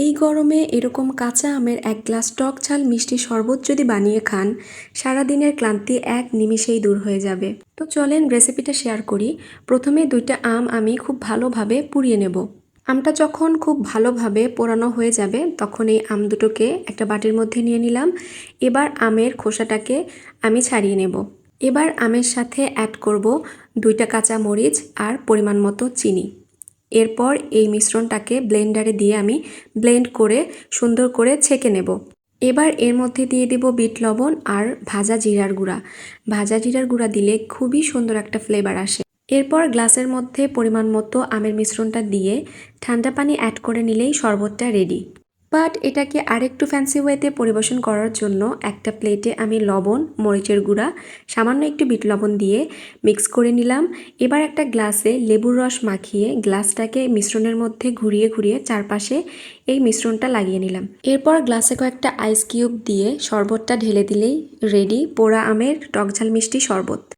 এই গরমে এরকম কাঁচা আমের এক গ্লাস টক ঝাল মিষ্টি শরবত যদি বানিয়ে খান, সারাদিনের ক্লান্তি এক নিমেষেই দূর হয়ে যাবে। তো চলেন রেসিপিটা শেয়ার করি। প্রথমে 2টা আম আমি খুব ভালোভাবে পুড়িয়ে নেব। আমটা যখন খুব ভালোভাবে পোড়ানো হয়ে যাবে তখন এই আম দুটোকে একটা বাটির মধ্যে নিয়ে নিলাম। এবার আমের খোসাটাকে আমি ছাড়িয়ে নেব। এবার আমের সাথে অ্যাড করব 2টা কাঁচা মরিচ আর পরিমাণ মতো চিনি। এরপর এই মিশ্রণটাকে ব্লেন্ডারে দিয়ে আমি ব্লেন্ড করে সুন্দর করে ছেঁকে নেব। এবার এর মধ্যে দিয়ে দেব বিট লবণ আর ভাজা জিরার গুঁড়া। ভাজা জিরার গুঁড়া দিলে খুবই সুন্দর একটা ফ্লেভার আসে। এরপর গ্লাসের মধ্যে পরিমাণ মতো আমের মিশ্রণটা দিয়ে ঠান্ডা পানি অ্যাড করে নিলেই শরবতটা রেডি। বাট এটাকে আরেকটু ফ্যান্সি ওয়েতে পরিবেশন করার জন্য একটা প্লেটে আমি লবণ, মরিচের গুঁড়া, সামান্য একটু বিট লবণ দিয়ে মিক্স করে নিলাম। এবার একটা গ্লাসে লেবুর রস মাখিয়ে গ্লাসটাকে মিশ্রণের মধ্যে ঘুরিয়ে ঘুরিয়ে চারপাশে এই মিশ্রণটা লাগিয়ে নিলাম। এরপর গ্লাসে কয়েকটা আইস কিউব দিয়ে শরবতটা ঢেলে দিলেই রেডি পোড়া আমের টকঝাল মিষ্টি শরবত।